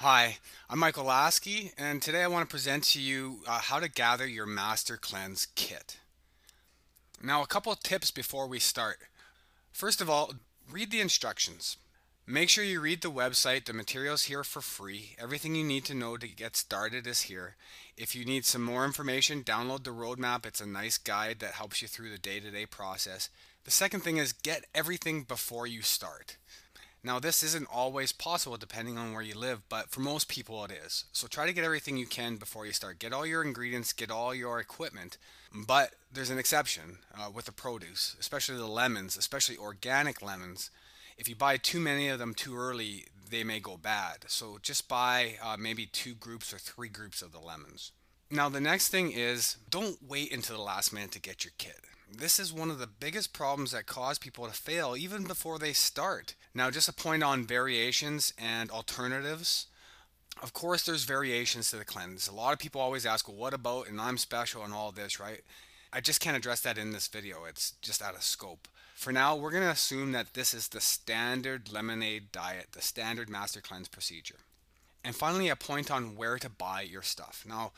Hi, I'm Michael Lasky, and today I want to present to you how to gather your Master Cleanse kit. Now, a couple of tips before we start. First of all, read the instructions. Make sure you read the website. The material's here for free. Everything you need to know to get started is here. If you need some more information, download the roadmap. It's a nice guide that helps you through the day-to-day process. The second thing is get everything before you start. Now, this isn't always possible depending on where you live, but for most people it is. So try to get everything you can before you start. Get all your ingredients, get all your equipment. But there's an exception with the produce, especially the lemons, especially organic lemons. If you buy too many of them too early, they may go bad. So just buy maybe 2 groups or 3 groups of the lemons. Now, the next thing is don't wait until the last minute to get your kit. This is one of the biggest problems that cause people to fail even before they start. Now, just a point on variations and alternatives. Of course, there's variations to the cleanse. A lot of people always ask, well, what about, and I'm special and all this, right? I just can't address that in this video. It's just out of scope. For now, we're going to assume that this is the standard lemonade diet, the standard master cleanse procedure. And finally, a point on where to buy your stuff. Now,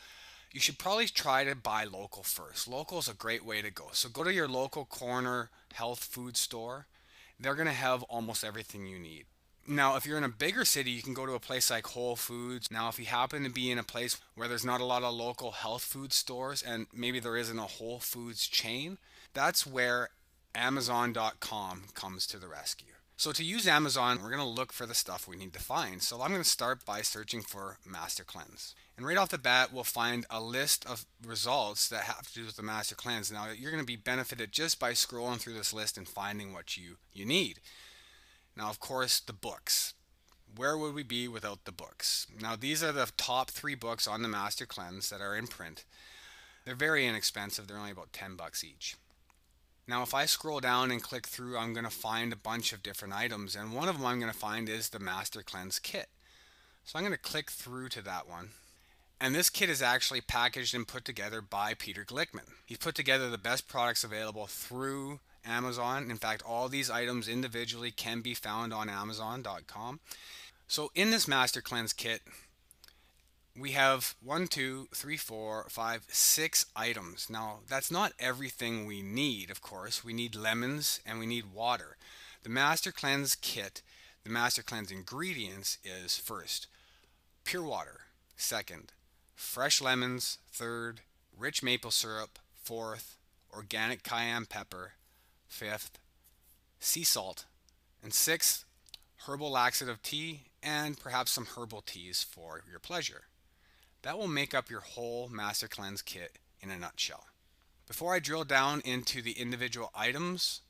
you should probably try to buy local first. Local is a great way to go. So go to your local corner health food store. They're going to have almost everything you need. Now, if you're in a bigger city, you can go to a place like Whole Foods. Now, if you happen to be in a place where there's not a lot of local health food stores and maybe there isn't a Whole Foods chain, that's where Amazon.com comes to the rescue. So to use Amazon, we're going to look for the stuff we need to find. So I'm going to start by searching for Master Cleanse. And right off the bat, we'll find a list of results that have to do with the Master Cleanse. Now, you're going to be benefited just by scrolling through this list and finding what you need. Now, of course, the books. Where would we be without the books? Now, these are the top 3 books on the Master Cleanse that are in print. They're very inexpensive. They're only about $10 each. Now, if I scroll down and click through, I'm going to find a bunch of different items. And one of them I'm going to find is the Master Cleanse Kit. So I'm going to click through to that one. And this kit is actually packaged and put together by Peter Glickman. He's put together the best products available through Amazon. In fact, all these items individually can be found on Amazon.com. So in this Master Cleanse kit, we have 1, 2, 3, 4, 5, 6 items. Now, that's not everything we need, of course. We need lemons and we need water. The Master Cleanse kit, the Master Cleanse ingredients is first, pure water. Second, fresh lemons. Third, rich maple syrup. Fourth, organic cayenne pepper. Fifth, sea salt. And sixth, herbal laxative tea and perhaps some herbal teas for your pleasure. That will make up your whole Master Cleanse kit in a nutshell. Before I drill down into the individual items,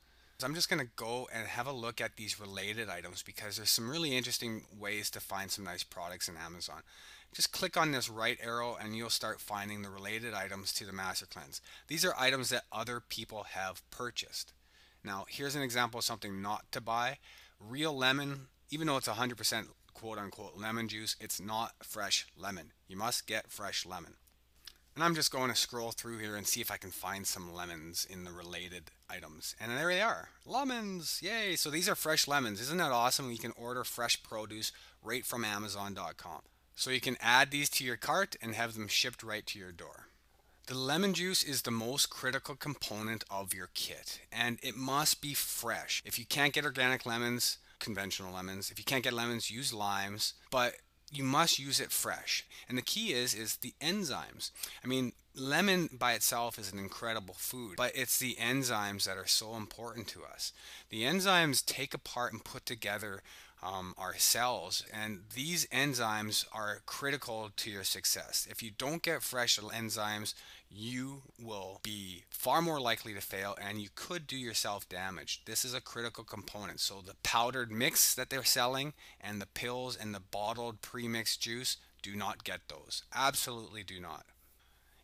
I'm just going to go and have a look at these related items because there's some really interesting ways to find some nice products in Amazon. Just click on this right arrow and you'll start finding the related items to the Master Cleanse. These are items that other people have purchased. Now, here's an example of something not to buy. Real lemon, even though it's 100% quote unquote lemon juice, it's not fresh lemon. You must get fresh lemon. And I'm just going to scroll through here and see if I can find some lemons in the related items. And there they are. Lemons! Yay! So these are fresh lemons. Isn't that awesome? You can order fresh produce right from Amazon.com. So you can add these to your cart and have them shipped right to your door. The lemon juice is the most critical component of your kit, and it must be fresh. If you can't get organic lemons, conventional lemons. If you can't get lemons, use limes, but you must use it fresh. And the key is the enzymes. I mean, lemon by itself is an incredible food, but it's the enzymes that are so important to us. The enzymes take apart and put together our cells, and these enzymes are critical to your success. If you don't get fresh enzymes, you will be far more likely to fail and you could do yourself damage. This is a critical component. So the powdered mix that they're selling and the pills and the bottled pre-mixed juice, do not get those. Absolutely do not.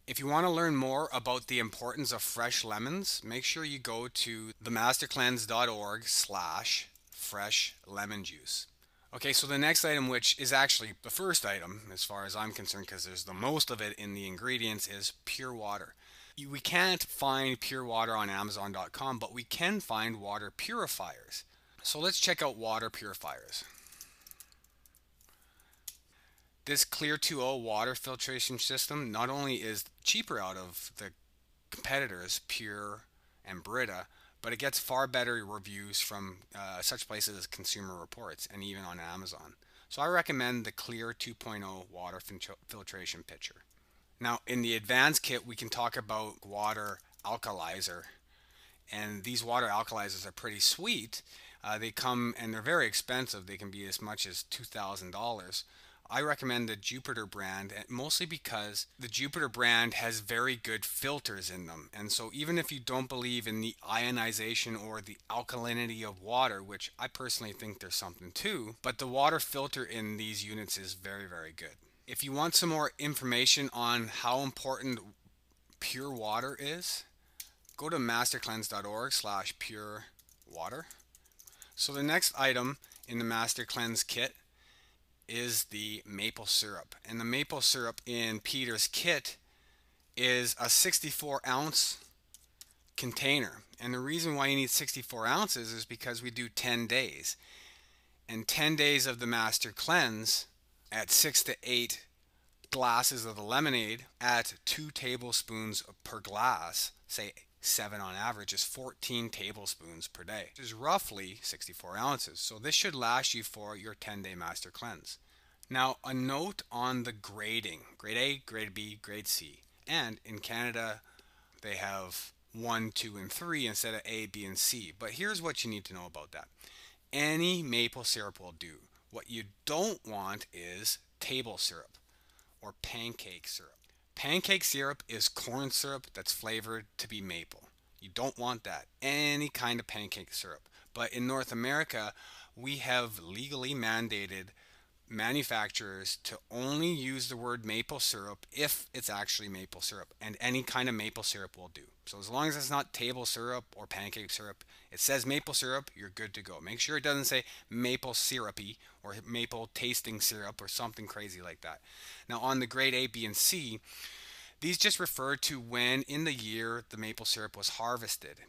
If you want to learn more about the importance of fresh lemons, make sure you go to themastercleanse.org/fresh lemon juice. Okay, so the next item, which is actually the first item as far as I'm concerned because there's the most of it in the ingredients, is pure water. We can't find pure water on Amazon.com, but we can find water purifiers. So let's check out water purifiers. This Clear 2.0 water filtration system not only is cheaper out of the competitors, Pure and Brita, but it gets far better reviews from such places as Consumer Reports and even on Amazon. So I recommend the Clear 2.0 water filtration pitcher. Now, in the advanced kit, we can talk about water alkalizer. And these water alkalizers are pretty sweet. They come and they're very expensive. They can be as much as $2,000. I recommend the Jupiter brand, mostly because the Jupiter brand has very good filters in them. And so even if you don't believe in the ionization or the alkalinity of water, which I personally think there's something to, but the water filter in these units is very, very good. If you want some more information on how important pure water is, go to mastercleanse.org/pure water. So the next item in the Master Cleanse kit is the maple syrup. And the maple syrup in Peter's kit is a 64-ounce container. And the reason why you need 64 ounces is because we do 10 days. And 10 days of the Master Cleanse at 6 to 8 glasses of the lemonade at 2 tablespoons per glass, say 7 on average, is 14 tablespoons per day, which is roughly 64 ounces. So this should last you for your 10-day Master Cleanse. Now, a note on the grading: grade A, grade B, grade C. And in Canada, they have 1, 2, and 3 instead of A, B, and C. But here's what you need to know about that. Any maple syrup will do. What you don't want is table syrup or pancake syrup. Pancake syrup is corn syrup that's flavored to be maple. You don't want that. Any kind of pancake syrup. But in North America, we have legally mandated manufacturers to only use the word maple syrup if it's actually maple syrup, and any kind of maple syrup will do. So as long as it's not table syrup or pancake syrup, it says maple syrup, you're good to go. Make sure it doesn't say maple syrupy or maple tasting syrup or something crazy like that. Now on the grade A, B, and C, these just refer to when in the year the maple syrup was harvested.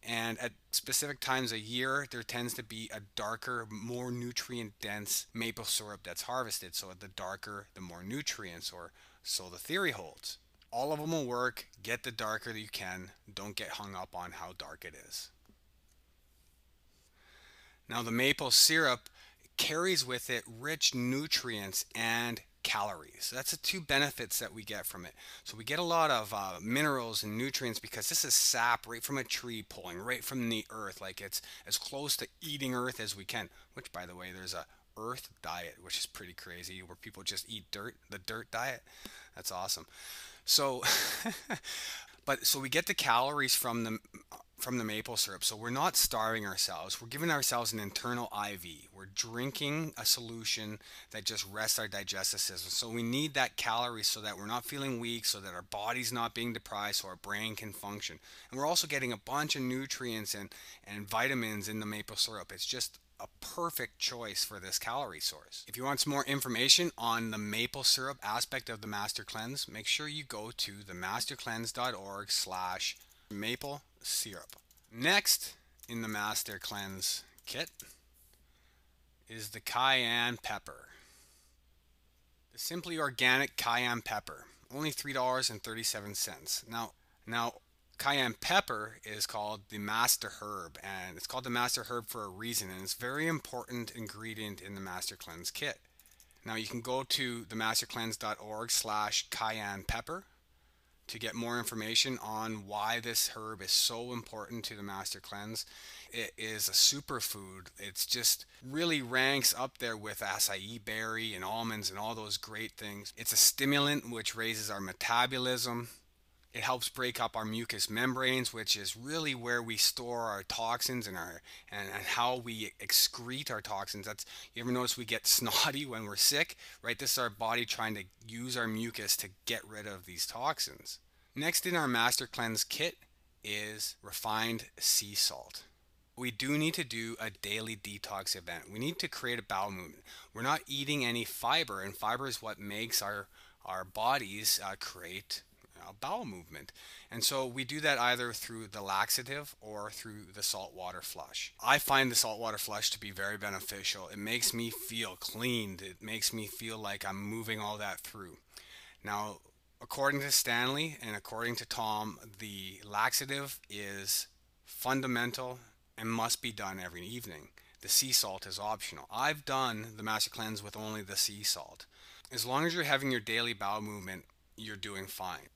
And at specific times a year, there tends to be a darker, more nutrient-dense maple syrup that's harvested. So the darker, the more nutrients, or so the theory holds. All of them will work. Get the darker that you can. Don't get hung up on how dark it is. Now the maple syrup carries with it rich nutrients and calories. That's the two benefits that we get from it. So we get a lot of minerals and nutrients because this is sap right from a tree, pulling right from the earth. Like, it's as close to eating earth as we can, which, by the way, there's a earth diet, which is pretty crazy, where people just eat dirt, the dirt diet. That's awesome. So so we get the calories from the maple syrup. So we're not starving ourselves. We're giving ourselves an internal IV. We're drinking a solution that just rests our digestive system. So we need that calorie so that we're not feeling weak, so that our body's not being deprived, so our brain can function. And we're also getting a bunch of nutrients and vitamins in the maple syrup. It's just a perfect choice for this calorie source. If you want some more information on the maple syrup aspect of the Master Cleanse, make sure you go to themastercleanse.org/maple syrup. Next in the Master Cleanse kit is the Cayenne Pepper. The Simply Organic Cayenne Pepper, only $3.37. Now Cayenne Pepper is called the Master Herb, and it's called the Master Herb for a reason, and it's a very important ingredient in the Master Cleanse kit. Now you can go to themastercleanse.org/Cayenne Pepper to get more information on why this herb is so important to the Master Cleanse. It is a superfood. It's just really ranks up there with acai berry and almonds and all those great things. It's a stimulant which raises our metabolism. It helps break up our mucous membranes, which is really where we store our toxins and how we excrete our toxins. You ever notice we get snotty when we're sick, right? This is our body trying to use our mucus to get rid of these toxins. Next in our Master Cleanse kit is refined sea salt. We do need to do a daily detox event. We need to create a bowel movement. We're not eating any fiber, and fiber is what makes our bodies create bowel movement. And so we do that either through the laxative or through the saltwater flush. I find the saltwater flush to be very beneficial. It makes me feel cleaned. It makes me feel like I'm moving all that through. Now, according to Stanley and according to Tom, the laxative is fundamental and must be done every evening. The sea salt is optional. I've done the Master Cleanse with only the sea salt. As long as you're having your daily bowel movement, you're doing fine.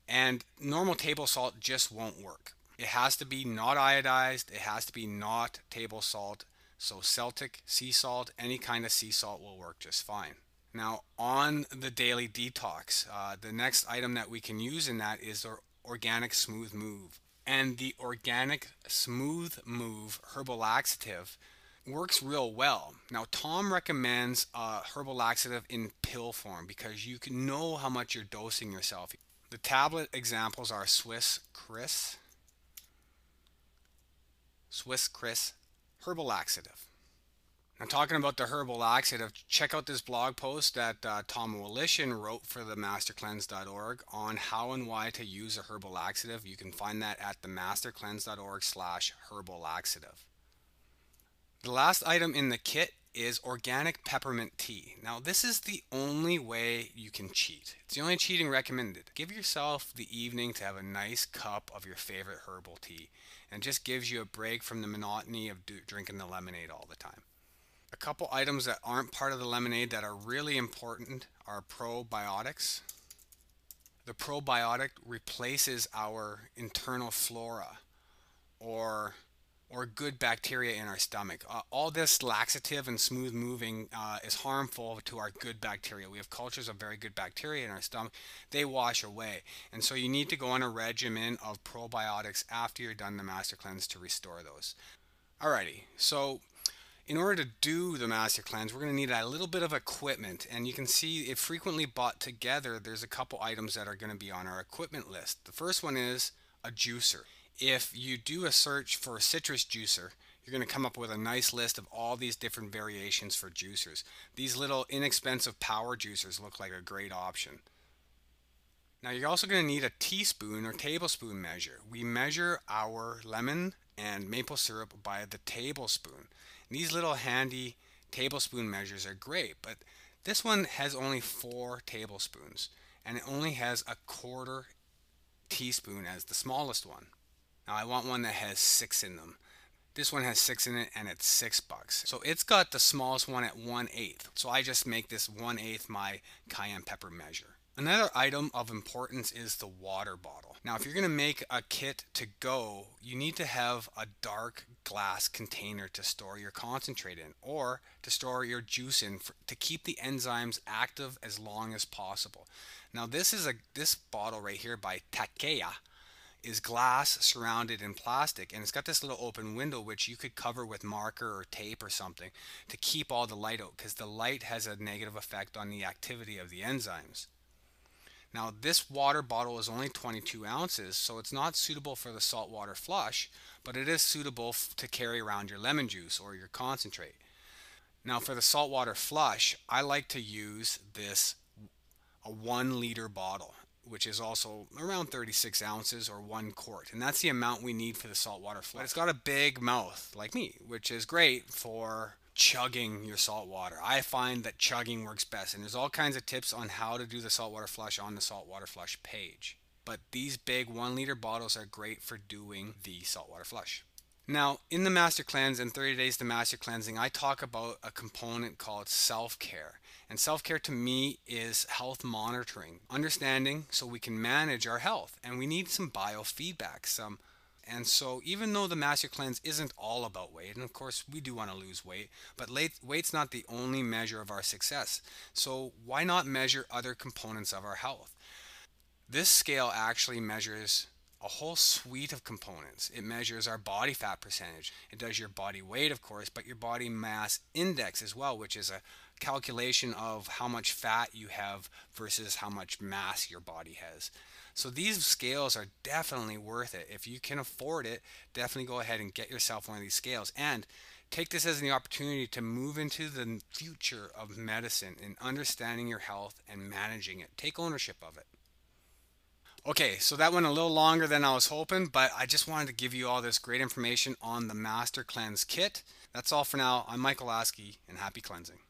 And normal table salt just won't work. It has to be not iodized, it has to be not table salt. So Celtic, sea salt, any kind of sea salt will work just fine. Now, on the daily detox, the next item that we can use in that is our organic smooth move. And the organic smooth move herbal laxative works real well. Now, Tom recommends herbal laxative in pill form because you can know how much you're dosing yourself. The tablet examples are Swiss Chris Herbal Laxative. Now, talking about the herbal laxative, check out this blog post that Tom Willishin wrote for the mastercleanse.org on how and why to use a herbal laxative. You can find that at themastercleanse.org/herbal laxative. The last item in the kit is organic peppermint tea. Now, this is the only way you can cheat. It's the only cheating recommended. Give yourself the evening to have a nice cup of your favorite herbal tea, and it just gives you a break from the monotony of drinking the lemonade all the time. A couple items that aren't part of the lemonade that are really important are probiotics. The probiotic replaces our internal flora or good bacteria in our stomach. All this laxative and smooth moving is harmful to our good bacteria. We have cultures of very good bacteria in our stomach. They wash away. And so you need to go on a regimen of probiotics after you're done the Master Cleanse to restore those. Alrighty, so in order to do the Master Cleanse, we're going to need a little bit of equipment. And you can see if frequently bought together, there's a couple items that are going to be on our equipment list. The first one is a juicer. If you do a search for a citrus juicer, you're going to come up with a nice list of all these different variations for juicers. These little inexpensive power juicers look like a great option. Now, you're also going to need a teaspoon or tablespoon measure. We measure our lemon and maple syrup by the tablespoon. These little handy tablespoon measures are great, but this one has only 4 tablespoons and it only has a 1/4 teaspoon as the smallest one. Now, I want one that has 6 in them. This one has 6 in it and it's $6. So it's got the smallest one at 1/8. So I just make this 1/8 my cayenne pepper measure. Another item of importance is the water bottle. Now, if you're going to make a kit to go, you need to have a dark glass container to store your concentrate in or to store your juice in to keep the enzymes active as long as possible. Now, this bottle right here by Takeya is glass surrounded in plastic, and it's got this little open window which you could cover with marker or tape or something to keep all the light out, because the light has a negative effect on the activity of the enzymes. Now, this water bottle is only 22 ounces, so it's not suitable for the saltwater flush, but it is suitable to carry around your lemon juice or your concentrate. Now, for the saltwater flush, I like to use a 1-liter bottle, which is also around 36 ounces or 1 quart. And that's the amount we need for the saltwater flush. But it's got a big mouth like me, which is great for chugging your salt water. I find that chugging works best, and there's all kinds of tips on how to do the saltwater flush on the saltwater flush page. But these big 1-liter bottles are great for doing the saltwater flush. Now, in the Master Cleanse and 30 Days to Master Cleansing, I talk about a component called self-care. And self-care to me is health monitoring, understanding so we can manage our health. And we need some biofeedback, and so even though the Master Cleanse isn't all about weight, and of course we do want to lose weight, but weight's not the only measure of our success. So why not measure other components of our health? This scale actually measures a whole suite of components. It measures our body fat percentage. It does your body weight, of course, but your body mass index as well, which is a calculation of how much fat you have versus how much mass your body has. So these scales are definitely worth it. If you can afford it, definitely go ahead and get yourself one of these scales. And take this as an opportunity to move into the future of medicine and understanding your health and managing it. Take ownership of it. Okay, so that went a little longer than I was hoping, but I just wanted to give you all this great information on the Master Cleanse Kit. That's all for now. I'm Michael Lasky, and happy cleansing.